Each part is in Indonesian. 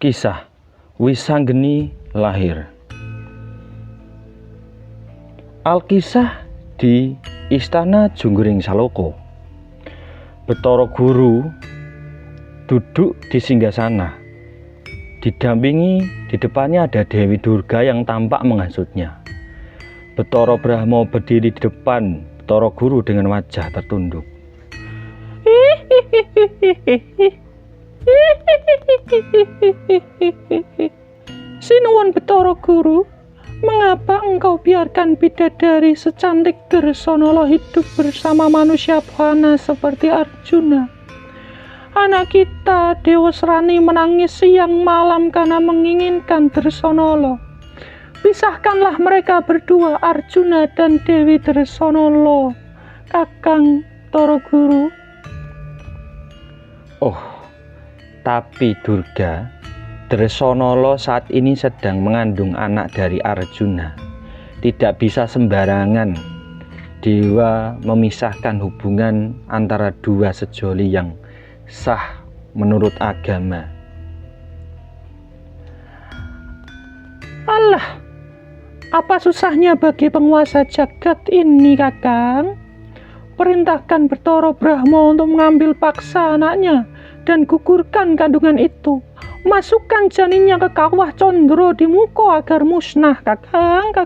Kisah Wisanggeni lahir. Alkisah di Istana Junggering Saloko. Bathara Guru duduk di singgasana. Didampingi di depannya ada Dewi Durga yang tampak menghasutnya. Bathara Brahma berdiri di depan Bathara Guru dengan wajah tertunduk. Sinuwun Bathara Guru, mengapa engkau biarkan bidadari secantik Dresanala hidup bersama manusia buana seperti Arjuna? Anak kita Dewasrani menangis siang malam karena menginginkan Dresanala. Pisahkanlah mereka berdua, Arjuna dan Dewi Dresanala, Kakang Bathara Guru. Oh, tapi Durga, Dresanala saat ini sedang mengandung anak dari Arjuna. Tidak bisa sembarangan dewa memisahkan hubungan antara dua sejoli yang sah menurut agama. Alah, apa susahnya bagi penguasa jagat ini, Kakang? Perintahkan Bathara Brahma untuk mengambil paksa anaknya dan gugurkan kandungan itu. Masukkan janinnya ke kawah Condro di Muko agar musnah, Kakang.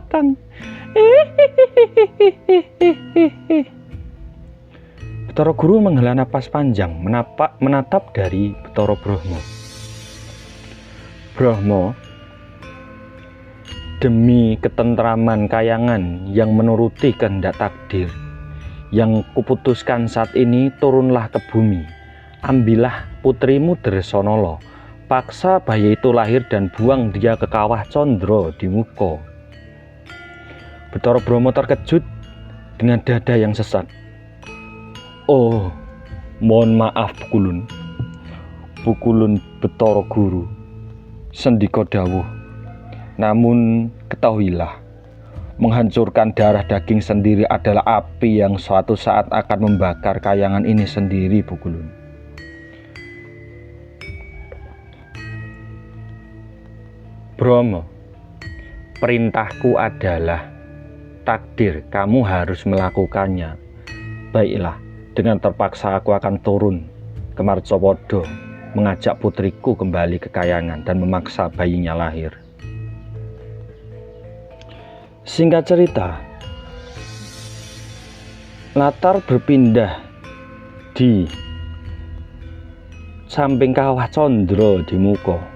Bathara Guru menghela napas panjang, menatap dari Bathara Brahma. Brahma, demi ketentraman kayangan yang menuruti kehendak takdir yang kuputuskan saat ini, turunlah ke bumi. Ambillah putrimu Dresanala, paksa bayi itu lahir dan buang dia ke kawah Condro di Muko. Bathara Brahma terkejut dengan dada yang sesak. Oh, mohon maaf Pukulun Bathara Guru, sendika dawuh. Namun ketahuilah, menghancurkan darah daging sendiri adalah api yang suatu saat akan membakar kayangan ini sendiri, Pukulun. Brahma, perintahku adalah takdir, kamu harus melakukannya. Baiklah, dengan terpaksa aku akan turun ke Marcapada, mengajak putriku kembali ke kayangan dan memaksa bayinya lahir. Singkat cerita, latar berpindah di samping kawah Condro di Muko.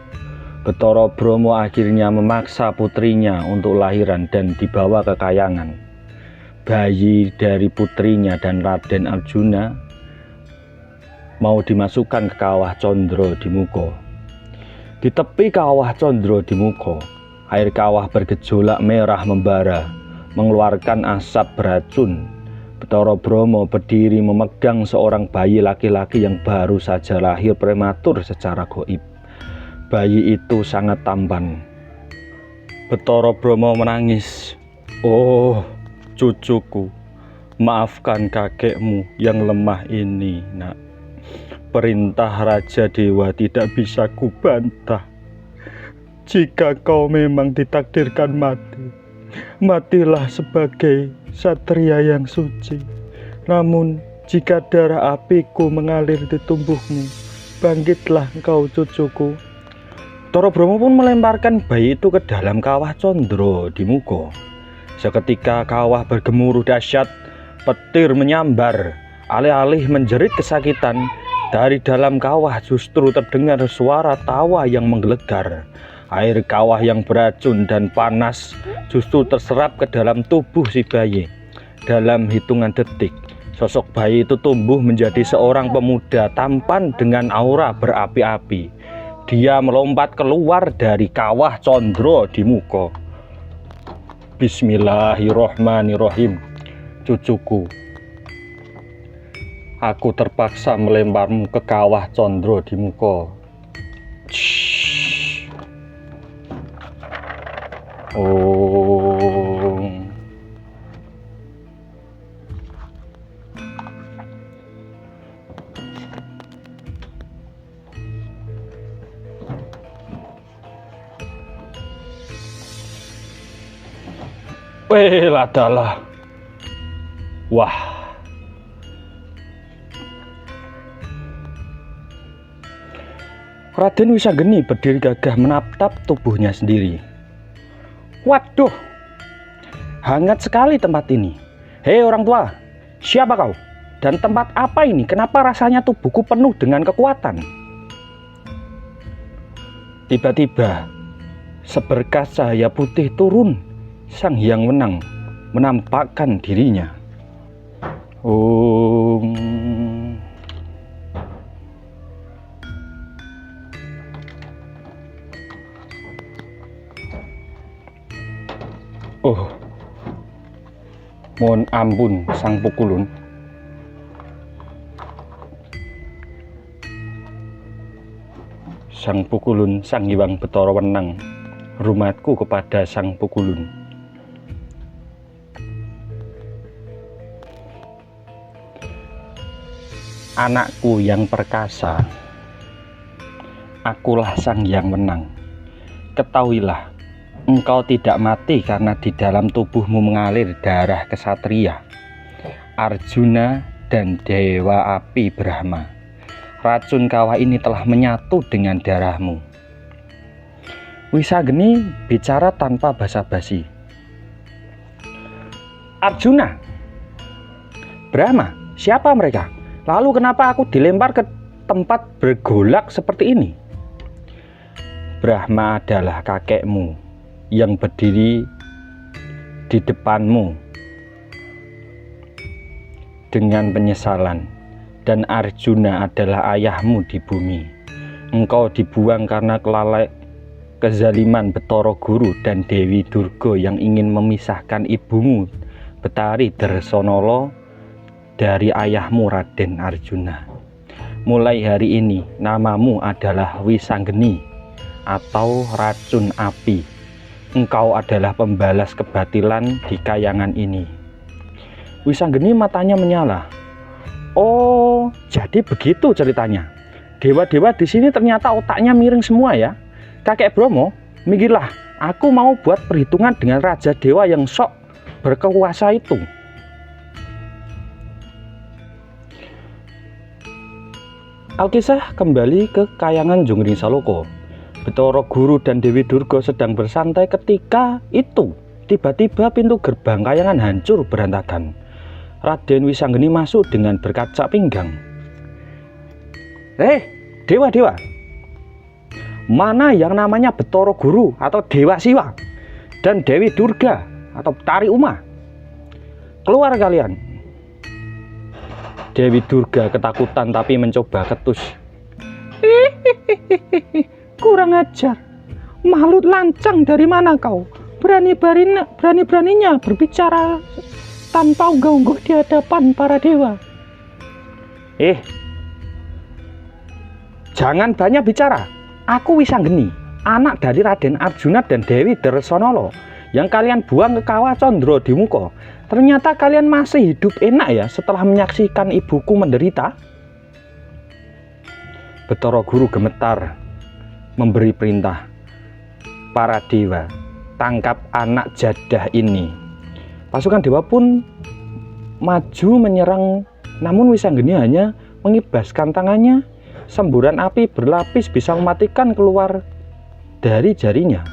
Bathara Brahma akhirnya memaksa putrinya untuk lahiran dan dibawa ke kayangan. Bayi dari putrinya dan Raden Arjuna mau dimasukkan ke kawah Condro di Muko. Di tepi kawah Condro di Muko, air kawah bergejolak merah membara, mengeluarkan asap beracun. Bathara Brahma berdiri memegang seorang bayi laki-laki yang baru saja lahir prematur secara gaib. Bayi itu sangat tampan. Bathara Brahma menangis. Oh, cucuku, maafkan kakekmu yang lemah ini, nak. Perintah Raja Dewa tidak bisa kubantah. Jika kau memang ditakdirkan mati, matilah sebagai satria yang suci. Namun, jika darah apiku mengalir di tubuhmu, bangkitlah engkau, cucuku. Bathara Brahma pun melemparkan bayi itu ke dalam kawah Condro di Muko. Seketika kawah bergemuruh dahsyat, petir menyambar. Alih-alih menjerit kesakitan, dari dalam kawah justru terdengar suara tawa yang menggelegar. Air kawah yang beracun dan panas justru terserap ke dalam tubuh si bayi. Dalam hitungan detik, sosok bayi itu tumbuh menjadi seorang pemuda tampan dengan aura berapi-api. Dia melompat keluar dari kawah Condro di Muko. Bismillahirrohmanirrohim, cucuku. Aku terpaksa melemparmu ke kawah Condro di Muko. Om. Ladalah. Wah. Raden Wisanggeni berdiri gagah menatap tubuhnya sendiri. Waduh, hangat sekali tempat ini. Hei orang tua, siapa kau? Dan tempat apa ini? Kenapa rasanya tubuhku penuh dengan kekuatan? Tiba-tiba, seberkas cahaya putih turun. Sang Hyang Wenang menampakkan dirinya. Oh, mohon ampun Sang Pukulun. Sang Pukulun, Sang Hyang Bathara Wenang, hormatku kepada Sang Pukulun. Anakku yang perkasa, akulah Sang Hyang Wenang. Ketahuilah, engkau tidak mati karena di dalam tubuhmu mengalir darah kesatria, Arjuna dan Dewa Api Brahma. Racun kawah ini telah menyatu dengan darahmu. Wisanggeni bicara tanpa basa-basi. Arjuna, Brahma, siapa mereka? Lalu kenapa aku dilempar ke tempat bergolak seperti ini? Brahma adalah kakekmu yang berdiri di depanmu dengan penyesalan, dan Arjuna adalah ayahmu di bumi. Engkau dibuang karena kezaliman Bathara Guru dan Dewi Durga yang ingin memisahkan ibumu Betari Dresanala dari ayahmu Raden Arjuna. Mulai hari ini namamu adalah Wisanggeni atau racun api. Engkau adalah pembalas kebatilan di kayangan ini. Wisanggeni matanya menyala. Oh, jadi begitu ceritanya. Dewa-dewa di sini ternyata otaknya miring semua ya. Kakek Bromo, minggirlah. Aku mau buat perhitungan dengan Raja Dewa yang sok berkuasa itu. Alkisah kembali ke kayangan Jungring Saloko. Bathara Guru dan Dewi Durga sedang bersantai ketika itu. Tiba-tiba pintu gerbang kayangan hancur berantakan. Raden Wisanggeni masuk dengan berkaca pinggang. Dewa-dewa, mana yang namanya Bathara Guru atau Dewa Siwa dan Dewi Durga atau Betari Uma? Keluar kalian. Dewi Durga ketakutan tapi mencoba ketus. Kurang ajar. Makhluk lancang dari mana kau? Berani-beraninya berbicara tanpa unggah-ungguh di hadapan para dewa. Jangan banyak bicara. Aku Wisanggeni, anak dari Raden Arjuna dan Dewi Dresanala yang kalian buang ke kawah Condro di Muka. Ternyata kalian masih hidup enak ya setelah menyaksikan ibuku menderita. Bathara Guru gemetar memberi perintah. Para dewa, tangkap anak jadah ini. Pasukan dewa pun maju menyerang, namun Wisanggeni hanya mengibaskan tangannya. Semburan api berlapis bisa mematikan keluar dari jarinya,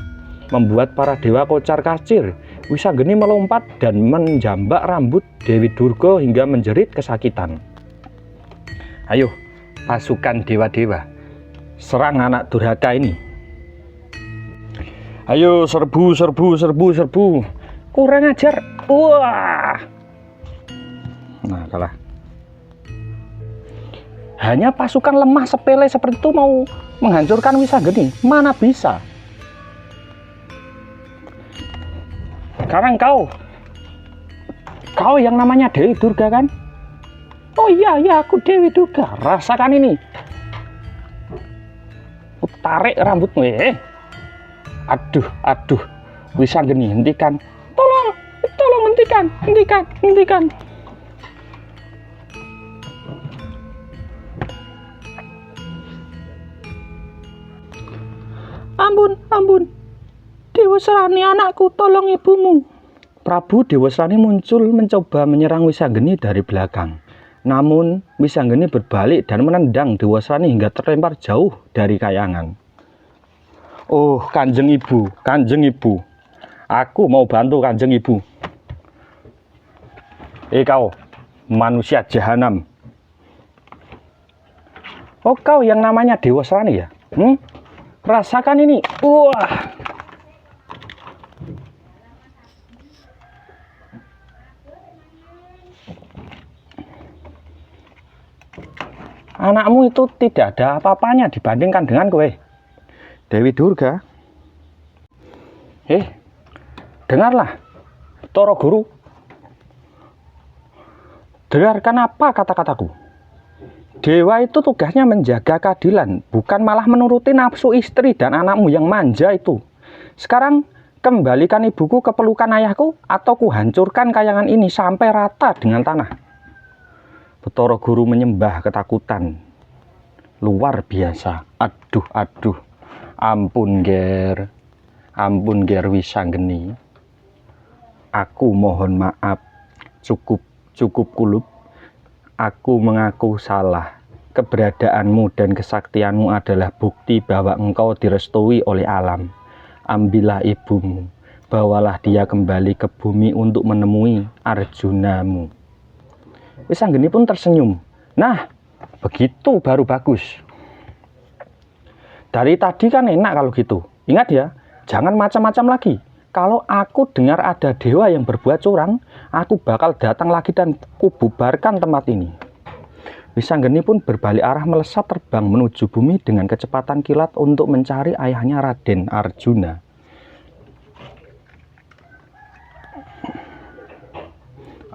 membuat para dewa kocar-kacir. Wisanggeni melompat dan menjambak rambut Dewi Durga hingga menjerit kesakitan. Ayo, pasukan dewa-dewa, serang anak durhaka ini. Ayo, serbu. Kurang ajar. Wah. Nah, kalah. Hanya pasukan lemah sepele seperti itu mau menghancurkan Wisanggeni. Mana bisa? Sekarang kau yang namanya Dewi Durga kan? Oh iya, aku Dewi Durga. Rasakan ini. Tarik rambutmu. Aduh. Wisanggeni, hentikan. Tolong, hentikan. Ampun. Dewa Serani anakku, tolong ibumu. Prabu Dewasrani muncul mencoba menyerang Wisanggeni dari belakang. Namun Wisanggeni berbalik dan menendang Dewasrani hingga terlempar jauh dari kayangan. Oh, Kanjeng Ibu, aku mau bantu Kanjeng Ibu. Kau, manusia jahanam. Oh, kau yang namanya Dewasrani ya? Rasakan ini. Wah. Anakmu itu tidak ada apa-apanya dibandingkan dengan kowe, Dewi Durga. Dengarlah, Toro Guru. Dengarkan apa kata-kataku. Dewa itu tugasnya menjaga keadilan, bukan malah menuruti nafsu istri dan anakmu yang manja itu. Sekarang kembalikan ibuku ke pelukan ayahku, atau kuhancurkan kayangan ini sampai rata dengan tanah. Betara Guru menyembah ketakutan. Luar biasa. Aduh. Ampun Ger Wisanggeni. Aku mohon maaf. Cukup kulub. Aku mengaku salah. Keberadaanmu dan kesaktianmu adalah bukti bahwa engkau direstui oleh alam. Ambillah ibumu. Bawalah dia kembali ke bumi untuk menemui Arjunamu. Wisanggeni pun tersenyum. Nah, begitu baru bagus. Dari tadi kan enak kalau gitu. Ingat ya, jangan macam-macam lagi. Kalau aku dengar ada dewa yang berbuat curang, aku bakal datang lagi dan kububarkan tempat ini. Wisanggeni pun berbalik arah melesat terbang menuju bumi dengan kecepatan kilat untuk mencari ayahnya Raden Arjuna.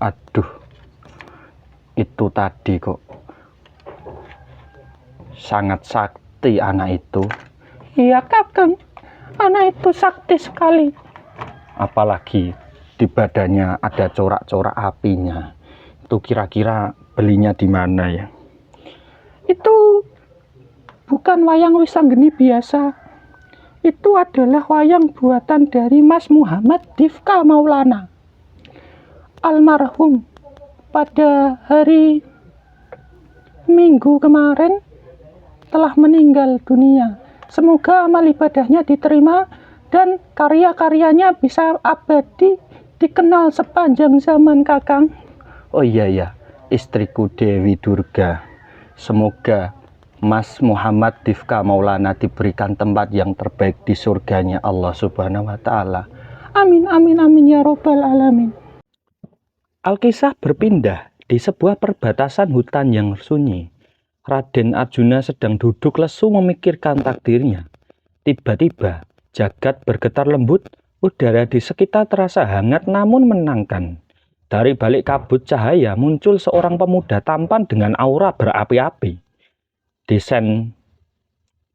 Aduh. Itu tadi kok sangat sakti anak itu. Iya Kakang, anak itu sakti sekali. Apalagi di badannya ada corak-corak apinya. Itu kira-kira belinya di mana ya? Itu bukan wayang Wisanggeni biasa. Itu adalah wayang buatan dari Mas Muhammad Difka Maulana, almarhum pada hari Minggu kemarin telah meninggal dunia. Semoga amal ibadahnya diterima dan karya-karyanya bisa abadi dikenal sepanjang zaman Kakang. Oh iya, istriku Dewi Durga. Semoga Mas Muhammad Difka Maulana diberikan tempat yang terbaik di surganya Allah Subhanahu wa Ta'ala. Amin ya robbal alamin. Alkisah berpindah di sebuah perbatasan hutan yang sunyi. Raden Arjuna sedang duduk lesu memikirkan takdirnya. Tiba-tiba, jagat bergetar lembut, udara di sekitar terasa hangat namun menenangkan. Dari balik kabut cahaya muncul seorang pemuda tampan dengan aura berapi-api. Desain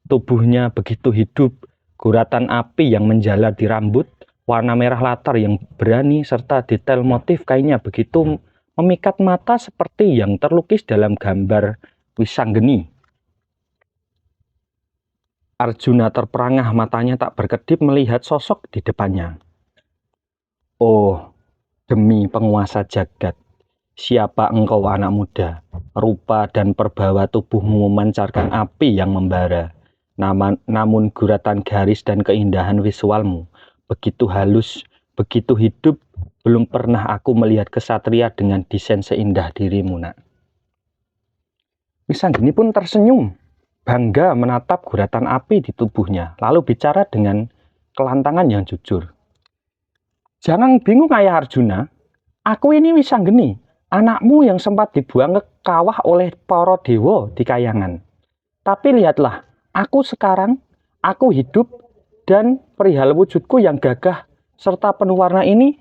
tubuhnya begitu hidup, guratan api yang menjalar di rambut, warna merah latar yang berani, serta detail motif kainnya begitu memikat mata seperti yang terlukis dalam gambar Wisanggeni. Arjuna terperangah, matanya tak berkedip melihat sosok di depannya. Oh, demi penguasa jagat, siapa engkau anak muda? Rupa dan perbawa tubuhmu memancarkan api yang membara. Namun guratan garis dan keindahan visualmu begitu halus, begitu hidup, belum pernah aku melihat kesatria dengan desain seindah dirimu, nak. Wisanggeni pun tersenyum, bangga menatap guratan api di tubuhnya, lalu bicara dengan kelantangan yang jujur. Jangan bingung Ayah Arjuna, aku ini Wisanggeni, anakmu yang sempat dibuang ke kawah oleh para dewa di kayangan. Tapi lihatlah, aku sekarang, aku hidup, dan perihal wujudku yang gagah serta penuh warna ini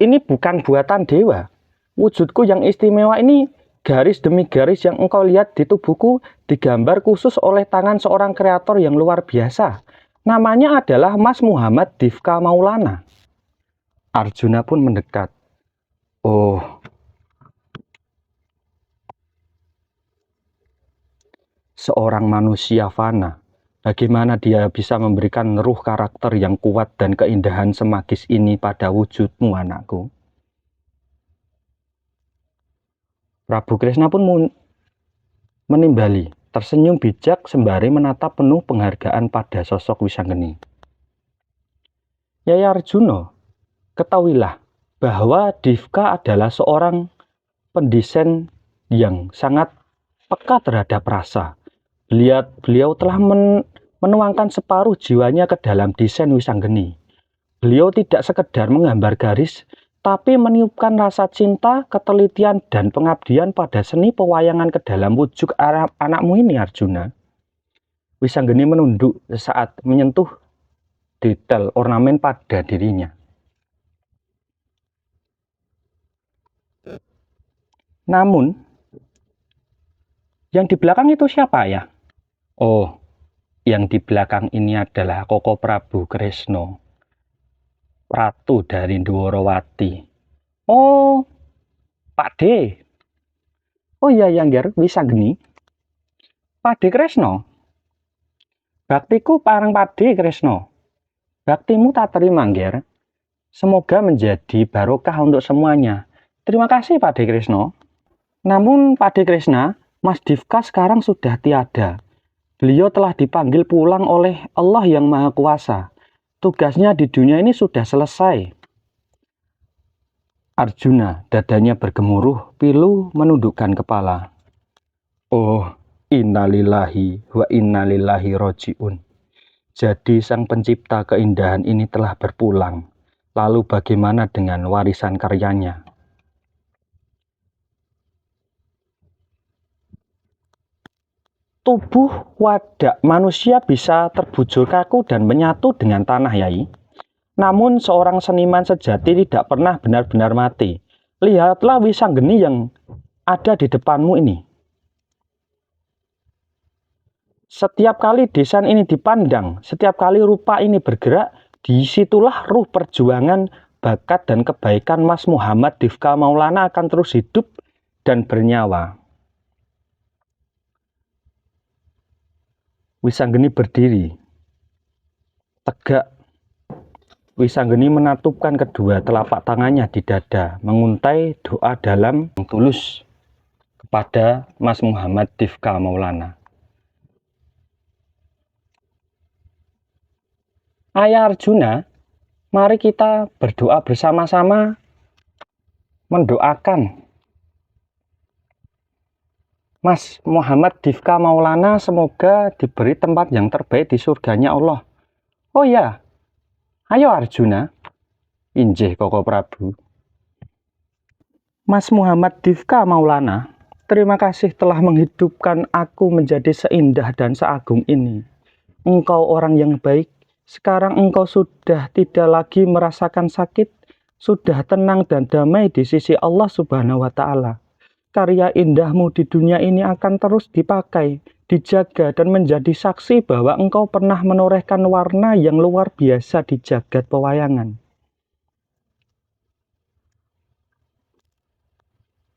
bukan buatan dewa. Wujudku yang istimewa ini, garis demi garis yang engkau lihat di tubuhku digambar khusus oleh tangan seorang kreator yang luar biasa. Namanya adalah Mas Muhammad Difka Maulana. Arjuna pun mendekat. Oh, seorang manusia fana, Bagaimana dia bisa memberikan ruh karakter yang kuat dan keindahan semagis ini pada wujudmu, anakku? Prabu Kresna pun menimbali, tersenyum bijak sembari menatap penuh penghargaan pada sosok Wisanggeni. Yai Arjuna, ketahuilah bahwa Divka adalah seorang pendesain yang sangat peka terhadap rasa. Beliau telah menuangkan separuh jiwanya ke dalam desain Wisanggeni. Beliau tidak sekedar menggambar garis, tapi meniupkan rasa cinta, ketelitian, dan pengabdian pada seni pewayangan ke dalam wujud anakmu ini, Arjuna. Wisanggeni menunduk saat menyentuh detail ornamen pada dirinya. Namun, yang di belakang itu siapa ya? Oh, yang di belakang ini adalah Koko Prabu Kresna, ratu dari Dwarawati. Oh, Pak D. Oh iya, Nger, Wisanggeni. Pak D Kresna. Baktiku parang Pak D Kresna. Baktimu tak terima, Nger. Semoga menjadi barokah untuk semuanya. Terima kasih, Pak D Kresna. Namun, Pak D Kresna, Mas Divka sekarang sudah tiada. Beliau telah dipanggil pulang oleh Allah yang Maha Kuasa. Tugasnya di dunia ini sudah selesai. Arjuna, dadanya bergemuruh, pilu menundukkan kepala. Oh, innalillahi wa innalillahi roji'un. Jadi sang pencipta keindahan ini telah berpulang. Lalu bagaimana dengan warisan karyanya? Tubuh wadak manusia bisa terbujur kaku dan menyatu dengan tanah, Yai. Namun seorang seniman sejati tidak pernah benar-benar mati. Lihatlah Wisanggeni yang ada di depanmu ini. Setiap kali desain ini dipandang, setiap kali rupa ini bergerak, disitulah ruh perjuangan, bakat dan kebaikan Mas Muhammad Divka Maulana akan terus hidup dan bernyawa. Wisanggeni berdiri, tegak. Wisanggeni menatupkan kedua telapak tangannya di dada, menguntai doa dalam yang tulus kepada Mas Muhammad Divka Maulana. Ayah Arjuna, mari kita berdoa bersama-sama mendoakan Mas Muhammad Divka Maulana semoga diberi tempat yang terbaik di surganya Allah. Oh ya, ayo Arjuna. Injih Koko Prabu. Mas Muhammad Divka Maulana, terima kasih telah menghidupkan aku menjadi seindah dan seagung ini. Engkau orang yang baik. Sekarang engkau sudah tidak lagi merasakan sakit, sudah tenang dan damai di sisi Allah Subhanahu wa Ta'ala. Karya indahmu di dunia ini akan terus dipakai, dijaga, dan menjadi saksi bahwa engkau pernah menorehkan warna yang luar biasa di jagat pewayangan.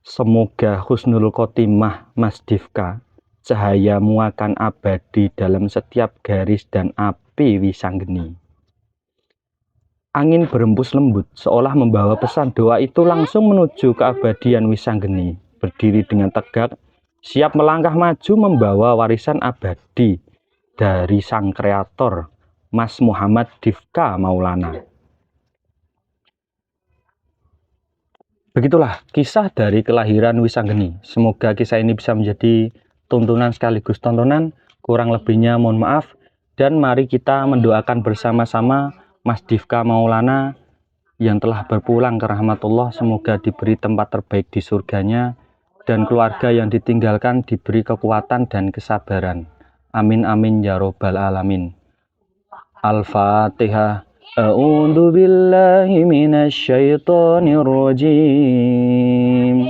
Semoga husnul khotimah, Mas Divka. Cahayamu akan abadi dalam setiap garis dan api Wisanggeni. Angin berembus lembut, seolah membawa pesan doa itu langsung menuju keabadian Wisanggeni. Berdiri dengan tegak, siap melangkah maju membawa warisan abadi dari sang kreator, Mas Muhammad Divka Maulana. Begitulah kisah dari kelahiran Wisanggeni. Semoga kisah ini bisa menjadi tuntunan sekaligus tontonan. Kurang lebihnya mohon maaf. Dan mari kita mendoakan bersama-sama Mas Divka Maulana yang telah berpulang ke rahmatullah. Semoga diberi tempat terbaik di surganya. Dan keluarga yang ditinggalkan diberi kekuatan dan kesabaran. Amin amin ya robbal alamin. Al-Fatihah. A'udzu billahi minasyaitonir rajim.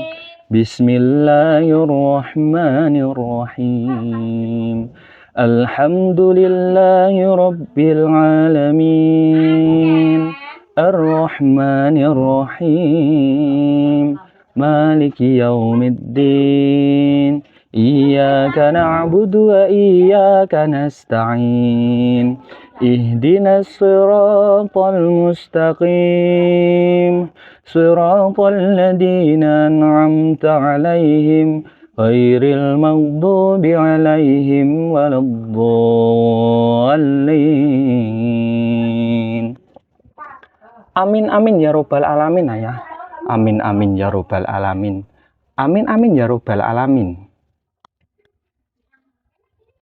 Bismillahirrahmanirrahim. Alhamdulillahi rabbil alamin. Ar-Rahmanir-Rahim. Maliki yaumiddin. Iyyaka na'budu wa iyyaka nasta'in. Ihdinas siratal mustaqim. Siratal ladzina an'amta 'alaihim ghairil maghdubi 'alaihim waladdallin. Amin amin ya robbal alamin ayah. Amin amin ya robbal alamin. Amin amin ya robbal alamin.